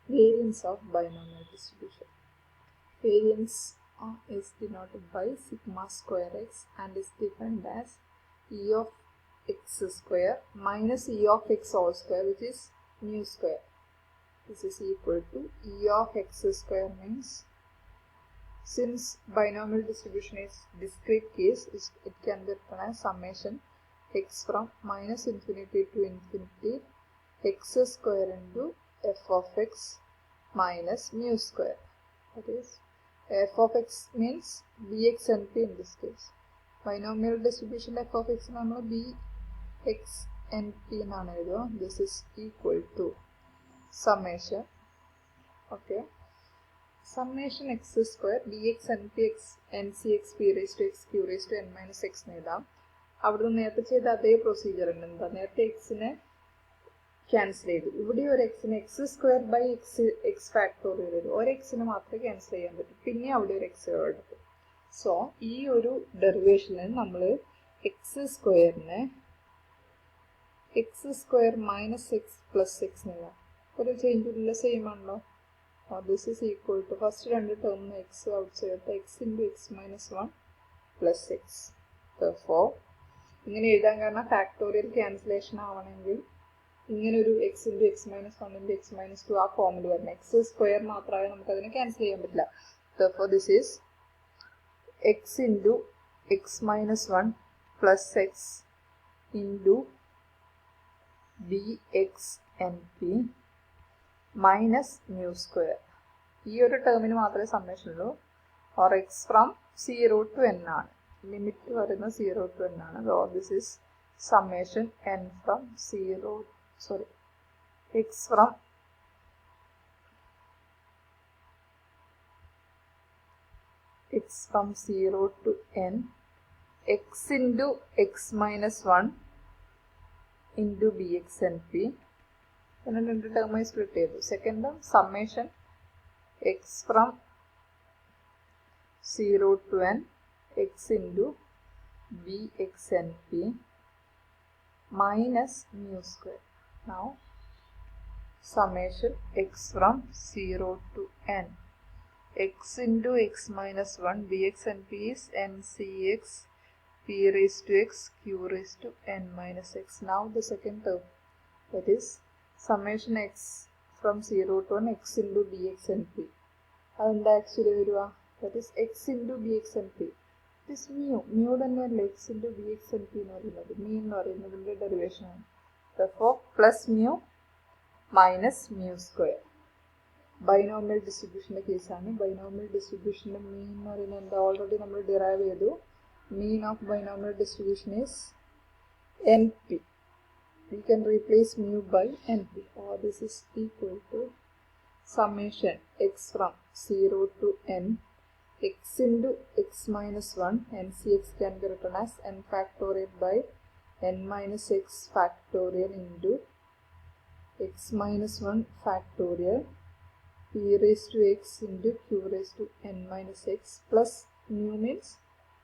Variance of binomial distribution. Variance is denoted by sigma square x and is defined as e of x square minus e of x whole square, which is mu square. This is equal to e of x square means, since binomial distribution is discrete case, it can be written as summation x from minus infinity to infinity x square into f of x minus mu square. That is, f of x means bx and p in this case. Binomial distribution f of x നമ്മൾ bx and p എന്നാണ് എഴുതുക. This is equal to summation, okay, summation x square dx and px ncx p raised to x q raised to n minus x എന്ന് എഴുതാം. അവിടുന്ന് നേരത്തെ ചെയ്ത അതേ procedure ഉണ്ട്. എന്താ, നേരത്തെ എക്സിനെ ക്യാൻസൽ ചെയ്തു. ഇവിടെ ഒരു എക്സിന് x square by x factorial ചെയ്തു. ഒരു എക്സിന് മാത്രമേ ക്യാൻസൽ ചെയ്യാൻ പറ്റൂ. പിന്നെ അവിടെ ഒരു എക്സ് എടുക്കും. സോ ഈ ഒരു ഡെറിവേഷനിൽ നമ്മൾ എക്സ് സ്ക്വയറിനെ x square minus x plus x എഴുതാം. ഒരു ചേഞ്ച് ഇല്ല, സെയിം ആണല്ലോ. This is equal to first രണ്ട് ടേമിന് എക്സ് ഔട്ട് ചെയ്തിട്ട് x into x minus 1 plus x. ഇങ്ങനെ എഴുതാൻ കാരണം ഫാക്ടോറിയൽ ക്യാൻസലേഷൻ ആവണമെങ്കിൽ ഇങ്ങനെ ഒരു x into x minus 1 into x minus 2 ആ ഫോമിൽ വരണം. എക്സ് സ്ക്വയർ മാത്രമേ നമുക്കതിനെ ക്യാൻസൽ ചെയ്യാൻ പറ്റില്ല. therefore this is x into x minus 1 plus x into dx and p minus mu square. ഈ ഒരു ടേമിന് മാത്രമേ സമ്മേഷൻ ഉള്ളൂ. Or X from 0 to n ആണ്. ലിമിറ്റ് പറയുന്നത് 0 to n ആണ്. This is summation n from 0, sorry, x from x from 0 to n, x into x minus 1 into dx and p. പിന്നെ രണ്ട് ടേമായി സ്പ്ലിറ്റ് ചെയ്തു. Second term summation x from 0 to n, x into dx and p minus mu square. Now summation x from 0 to n, x into x minus 1 dx and p is ncx p raised to x q raised to n minus x. Now the second term, that is summation x from 0 to 1 x into dx and p. അതെന്താ actually വരിക? that is x into dx and p. this mu തന്നെയല്ല x into dx and p എന്ന് പറയുന്നത്. Me എന്ന് പറയുന്നതിൻ്റെ derivation ആണ്. therefore plus mu minus mu square. Binomial ഡിസ്ട്രിബ്യൂഷൻ്റെ കേസാണ്. ബൈനോമിയൽ ഡിസ്ട്രിബ്യൂഷൻ്റെ മീൻ എന്ന് പറയുന്നത് എന്താ, ഓൾറെഡി നമ്മൾ ഡിറൈവ് ചെയ്തു. Mean of binomial distribution is np. we can replace mu by np. or this is equal to summation x from 0 to n, x into x minus 1, ncx can be written as n factorial by n minus x factorial into x minus 1 factorial p raised to x into q raised to n minus x plus mu means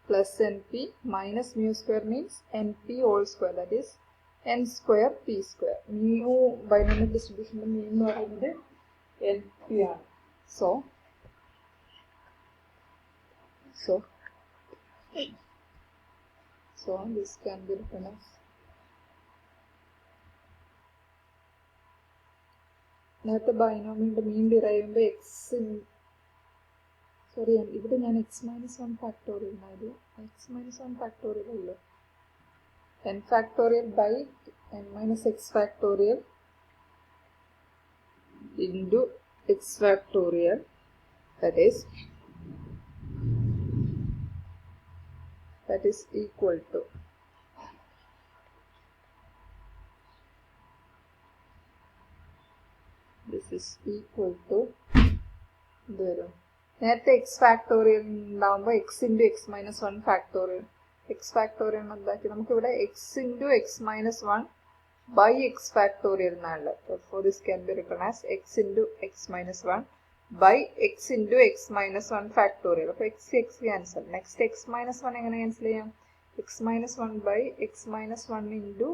plus np minus mu square means np whole square, that is n square p square. mu binomial distribution mu എന്ന് പറയുന്നത് np ആണ്. so this can be written as, നേരത്തെ ബൈനോമിയലിൻ്റെ മീൻ derive ചെയ്യുമ്പോൾ X, sorry ഇവിടെ ഞാൻ X minus 1 factorial ആയത്. X minus 1 factorial അല്ലോ, n factorial by n minus x factorial into x factorial, that is equal to this is equal to നേരത്തെ x factorial ഉണ്ടാകുമ്പോൾ x into x minus 1 factorial, x factorial എന്താക്കി നമുക്കിവിടെ x into x minus 1 by x factorial എന്നാണുള്ളത്. For this can be written as x into x minus 1 by x into x minus 1 factorial. അപ്പോൾ x x cancel. Next x minus 1 എങ്ങനെ cancel ചെയ്യാം? X minus 1 by x minus 1 into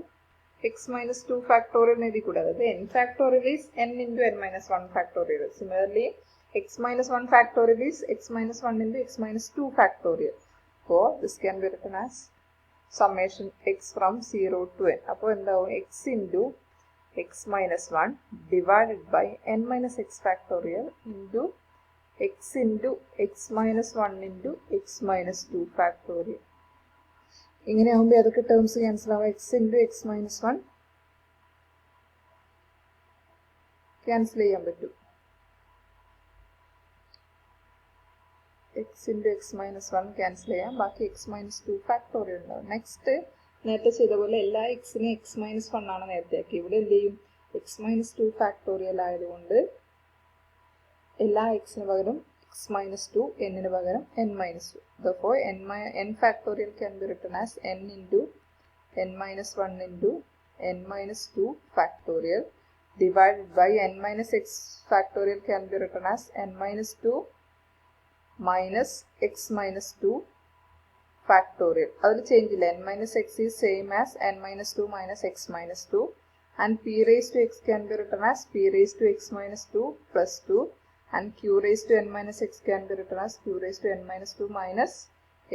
x minus 2 factorial എഴുതി കൂടെ. അതായത് n factorial is n into n minus 1 factorial. Similarly, x minus 1 factorial is x minus 1 into x minus 2 factorial. So this can be written as summation x from 0 to n. അപ്പോൾ എന്താവും x into x minus 1 divided by n minus x factorial into x into x minus 1 into x minus 2 factorial. ഇങ്ങനെയാകുമ്പോൾ ഏതൊക്കെ terms cancel ആവും? x into x minus 1 cancel ചെയ്യാൻ പറ്റും. x into x minus 1 cancel ചെയ്യാം. ബാക്കി x minus 2 factorial ഉണ്ടാവും. Next നേരത്തെ ചെയ്ത പോലെ എല്ലാ എക്സിനും x minus 1 ആണ് നേരത്തെ ആക്കി. ഇവിടെ എന്ത് ചെയ്യും? x minus 2 ഫാക്ടോറിയൽ ആയതുകൊണ്ട് എല്ലാ എക്സിന് പകരം x minus 2, n പകരം n minus 2. Therefore, n factorial can be written as n into n minus 1 into n minus 2 factorial divided by n minus x factorial can be written as n minus 2 minus x minus 2 factorial. That will change. n minus x is same as n minus 2 minus x minus 2, and p raised to x can be written as p raised to x minus 2 plus 2, and q raised to n minus x can be written as q raised to n minus 2 minus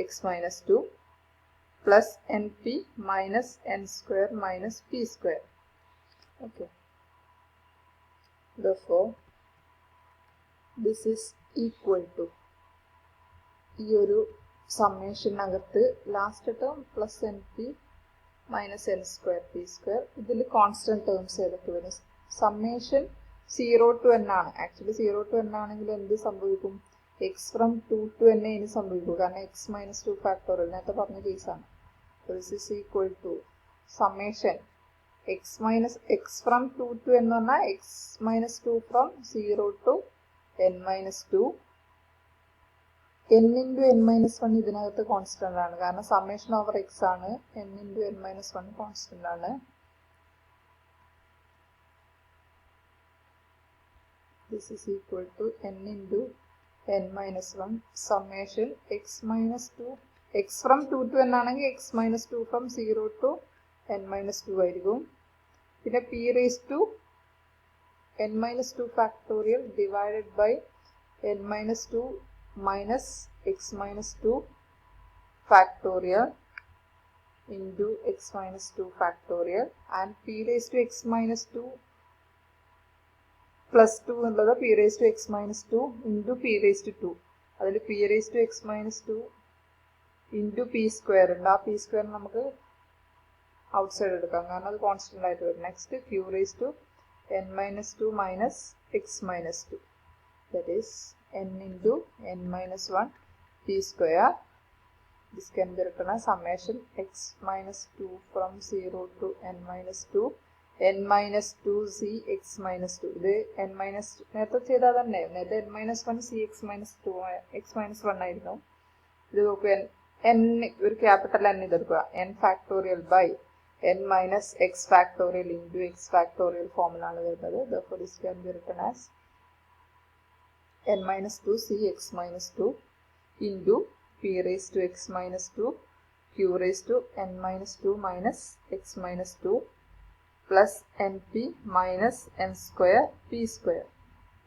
x minus 2 plus np minus n square minus p square. Okay. Therefore, this is equal to ഈ ഒരു സമ്മേഷനകത്ത് last term plus n p minus n square p square. ഇതിൽ constant terms ഏതൊക്കെ വരും? Summation 0 to n ആണ്. Actually 0 to n ആണെങ്കിൽ എന്ത് സംഭവിക്കും? എക്സ് ഫ്രം 2 to n ഇനി സംഭവിക്കും. കാരണം x minus 2 ഫാക്ടോറിയൽ നേരത്തെ പറഞ്ഞ കേസാണ്. This is equal to summation x from 2 to n എന്ന് പറഞ്ഞാൽ x minus 2 from 0 to n minus 2. n into n minus 1 ഇതിനകത്ത് കോൺസ്റ്റന്റ് ആണ്. കാരണം സമ്മേഷൻ ഓവർ x ആണ്. n into n minus 1 constant ആണ്. This is equal to n into n minus 1 summation x minus 2. x from 2 to n ആണെങ്കിൽ x minus 2 from 0 to n minus 2 ആയിരിക്കും. പിന്നെ p raised to n minus 2 factorial divided by n minus 2 minus x minus 2 factorial into x minus 2 factorial, and p raised to x minus 2 plus 2 എന്നുള്ളത് p raised to x minus 2 into p raised to 2. അതിൽ p raised to x minus 2 into p square ഉണ്ട്. ആ p square നമുക്ക് outside എടുക്കാം കാരണം അത് constant ആയിട്ട് വരും. Next q raised to n minus 2 minus x minus 2, that is n into n minus 1 p square. This can be written as summation x minus 2 from 0 to n minus 2 n minus 2 c x minus 2. ഇത് n minus നേരത്തെ ചെയ്താൽ തന്നെ നേരത്തെ n minus 1 c x minus 2 x minus 1 ആയിരുന്നു. ഇത് നോക്കുക, n ഒരു capital n ഇതെടുക്കുക, n factorial by n minus x factorial into x factorial ഫോമിലാണ് വരുന്നത്. Therefore, this can be written as n minus 2 c x minus 2 into p raised to x minus 2 q raised to n minus 2 minus x minus 2 plus np minus n square p square,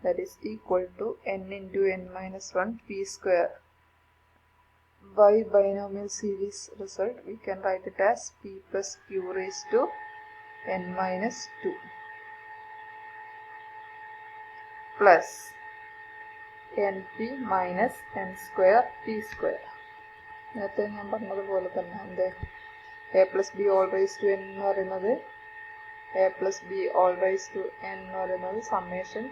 that is equal to n into n minus 1 p square. By binomial series result, we can write it as p plus q raised to n minus 2 plus np minus n square p square. നേരത്തെ ഞാൻ പറഞ്ഞതുപോലെ തന്നെ എന്ത് a plus b all raised to n എന്ന് പറയുന്നത് a plus b all raised to n എന്ന് പറയുന്നത് summation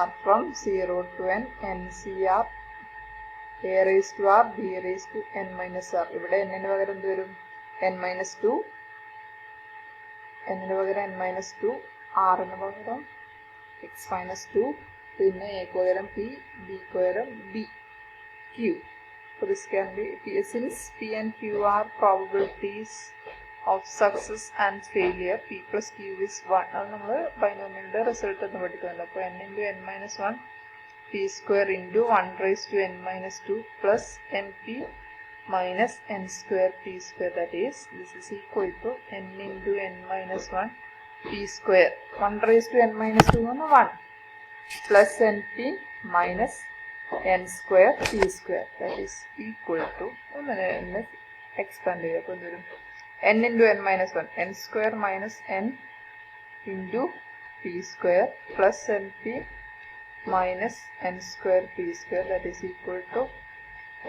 r from 0 to n ncr a raised to r b raised to n minus r. ഇവിടെ n ന് പകരം എന്ത് വരും? n minus 2, n ന് പകരം n minus 2, r ന് പകരം x minus 2, പിന്നെ a ക്ക് പകരം p, b ക്ക് പകരം b, q. So this can be, since p and q are probabilities of success and failure, p plus q is 1. അത് നമ്മൾ ബൈനോമിയലിന്റെ റിസൾട്ട് എന്ന് പഠിക്കുന്നുണ്ട്. അപ്പോൾ n into n minus 1 p square into 1 raised to n minus 2 plus np minus n square p square, that is, this is equal to n into n minus 1 p square. 1 raised to n minus 2 is 1 plus np minus n square p square, that is equal to, expand n into n minus 1, n square minus n into p square plus np minus n square p square, that is equal to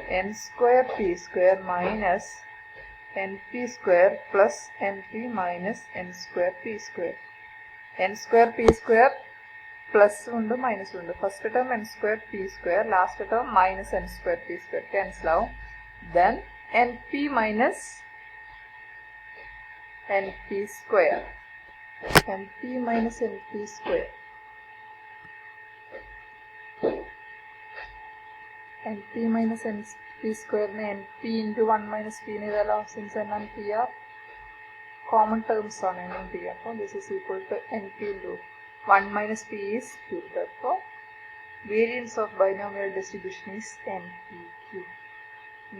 n square p square minus np square plus np minus n square p square. N square p square plus undu minus undu. First term n square p square, last term minus n square p square, cancel out. Then np minus np square, np minus np square, np minus np square np into 1 minus p since n and p are common terms on n and p. So this is equal to np into 1 minus p is q. Therefore, variance of binomial distribution is npq.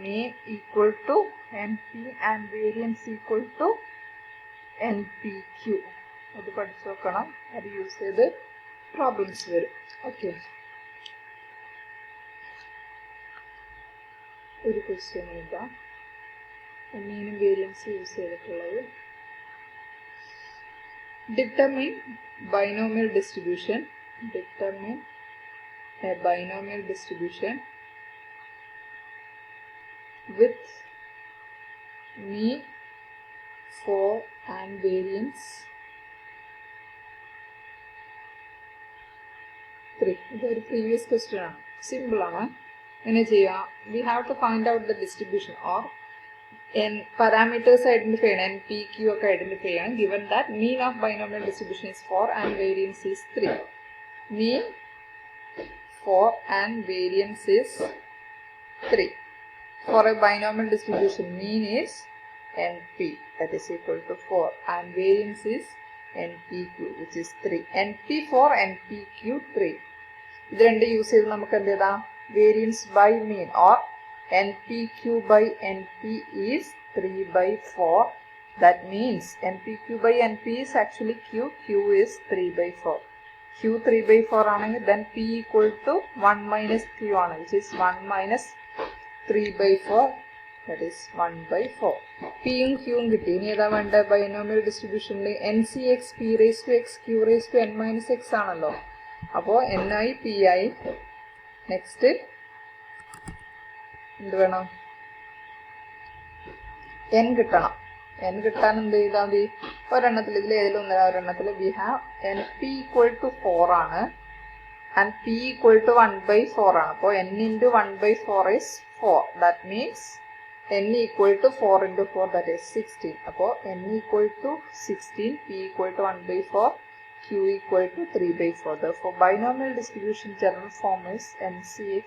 Mean equal to np and variance equal to npq. That use the problems. Okay. ഒരു question എഴുതാം. മീനും variance use ചെയ്തിട്ടുള്ളത്. Determine binomial distribution. Determine a binomial distribution with mean, 4 and variance 3. ഇതൊരു previous question ആണ്. Simple ആണ്. We have to find out the distribution or n parameters identify n, p, q identify, given that mean of binomial distribution is 4 and variance is 3. Mean 4 and variance is 3. For a binomial distribution, mean is np, that is equal to 4, and variance is npq, which is 3. np4, npq 3. This is use variance by mean, or npq by np is 3 by 4. That means npq by np is actually q. Q is 3 by 4. Q 3 by 4 ആണ്, then p equal to 1 minus q ആണ്, which is 1 minus 3 by 4, that is 1 by 4. p യും q യും കിട്ടി. ഇനി ഏതാ വേണ്ട? Binomial ഡിസ്ട്രിബ്യൂഷനിൽ ncx p raised to x q raised to n minus x ആണല്ലോ. അപ്പോൾ n ആയി p ആയി. നെക്സ്റ്റ് എന്ത് വേണം? n കിട്ടണം. n കിട്ടാൻ എന്ത് ചെയ്താൽ മതി? ഒരെണ്ണത്തിൽ, ഇതിൽ ഏതെങ്കിലും ഒരെണ്ണത്തിൽ we have np equal to 4 ആണ് and p equal to 1 by 4 ആണ്. അപ്പോൾ n into 1 by 4 is 4. That means n equal to 4 into 4, that is 16. അപ്പോൾ n equal to 16, p equal to 1 by 4, q equal to 3 by 4. Therefore, binomial distribution general form is ncx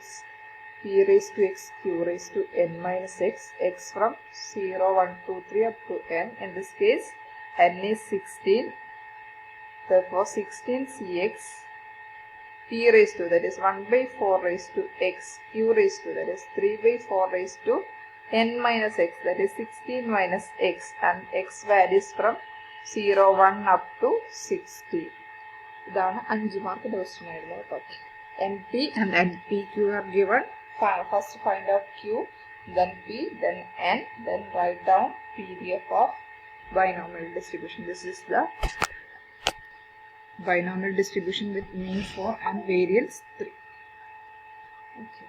p raised to x q raised to n minus x, x from 0, 1, 2, 3 up to n. In this case, n is 16. Therefore, 16cx p raised to, that is 1 by 4 raised to x, q raised to, that is 3 by 4 raised to n minus x, that is 16 minus x, and x varies from 0, 1 up to 60. ഇതാണ് 5 മാർക്കിന്റെ question ആയിരുന്നു കേട്ടോ. np and npq are given. First find out q, then p, then n, then write down PDF of binomial distribution. This is the binomial distribution with mean 4 and variance 3. Okay.